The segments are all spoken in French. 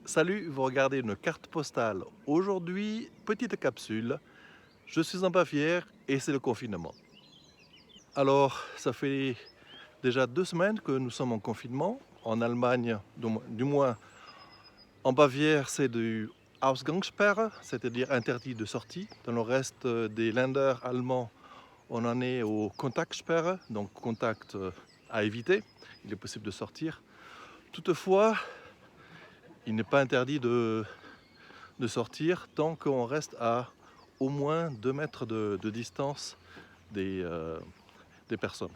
Salut, vous regardez une carte postale. Aujourd'hui, petite capsule. Je suis en Bavière et c'est le confinement. Alors, ça fait déjà 2 semaines que nous sommes en confinement. En Allemagne, du moins en Bavière, c'est du Ausgangssperre, c'est-à-dire interdit de sortie. Dans le reste des Länder allemands, on en est au Kontaktsperre, donc contact à éviter. Il est possible de sortir. Toutefois, il n'est pas interdit de sortir tant qu'on reste à au moins 2 mètres de distance des personnes.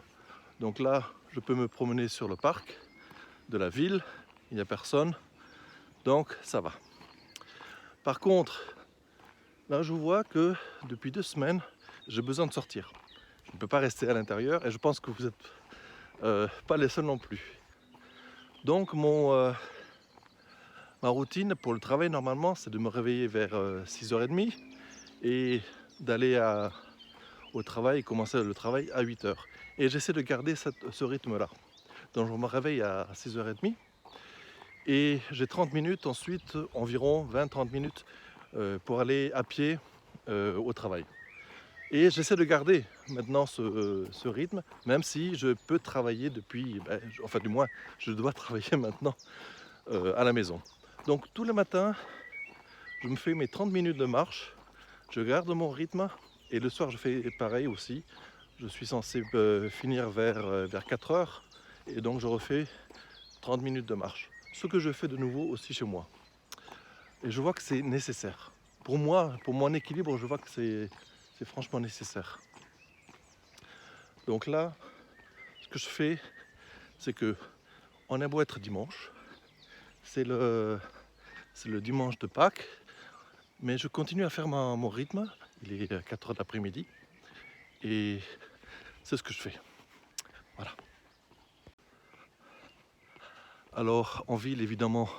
Donc là, je peux me promener sur le parc de la ville, il n'y a personne, donc ça va. Par contre, là je vois que depuis 2 semaines, j'ai besoin de sortir. Je ne peux pas rester à l'intérieur et je pense que vous n'êtes pas les seuls non plus. Donc ma routine pour le travail normalement, c'est de me réveiller vers 6h30 et d'aller au travail et commencer le travail à 8h. Et j'essaie de garder ce rythme-là. Donc je me réveille à 6h30 et j'ai 30 minutes ensuite, environ 20-30 minutes pour aller à pied au travail. Et j'essaie de garder maintenant ce rythme, même si je peux travailler depuis, enfin du moins je dois travailler maintenant à la maison. Donc tous les matins, je me fais mes 30 minutes de marche, je garde mon rythme et le soir je fais pareil aussi. Je suis censé finir vers 4 heures et donc je refais 30 minutes de marche. Ce que je fais de nouveau aussi chez moi. Et je vois que c'est nécessaire. Pour moi, pour mon équilibre, je vois que c'est franchement nécessaire. Donc là, ce que je fais, c'est que on a beau être dimanche, c'est le dimanche de Pâques, mais je continue à faire mon rythme. Il est 4 heures de l'après-midi et c'est ce que je fais. Voilà. Alors en ville, évidemment,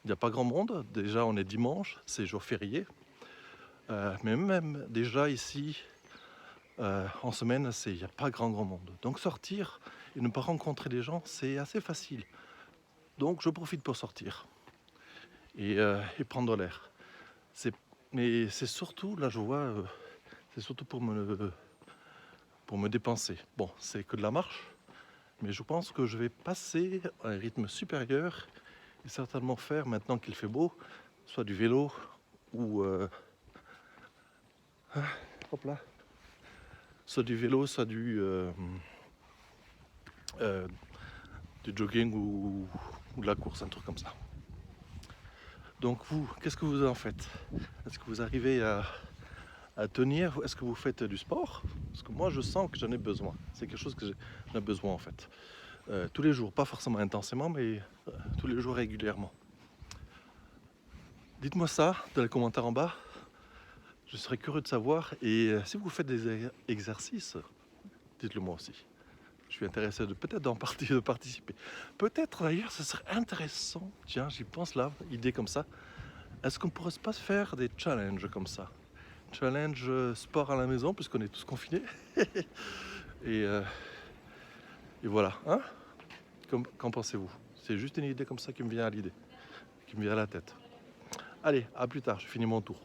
il n'y a pas grand monde. Déjà, on est dimanche, c'est jour férié. Mais même déjà ici, en semaine, il n'y a pas grand monde. Donc sortir et ne pas rencontrer des gens, c'est assez facile. Donc je profite pour sortir et prendre l'air. Mais c'est surtout, là je vois, c'est surtout pour me dépenser. Bon, c'est que de la marche, mais je pense que je vais passer à un rythme supérieur et certainement faire, maintenant qu'il fait beau, soit du vélo ou hop là, soit du vélo, soit euh, du jogging ou de la course, un truc comme ça. Donc vous, qu'est-ce que vous en faites? Est-ce que vous arrivez à tenir? Est-ce que vous faites du sport? Parce que moi je sens que j'en ai besoin. C'est quelque chose que j'en ai besoin en fait. Tous les jours, pas forcément intensément, mais tous les jours régulièrement. Dites-moi ça dans les commentaires en bas. Je serais curieux de savoir. Et si vous faites des exercices, dites-le moi aussi. Je suis intéressé peut-être de participer. Peut-être d'ailleurs, ce serait intéressant. Tiens, j'y pense là, idée comme ça. Est-ce qu'on pourrait pas se faire des challenges comme ça? Challenge sport à la maison, puisqu'on est tous confinés. et, euh, et voilà, hein? Qu'en pensez-vous? C'est juste une idée comme ça qui me vient à l'idée, qui me vient à la tête. Allez, à plus tard, je finis mon tour.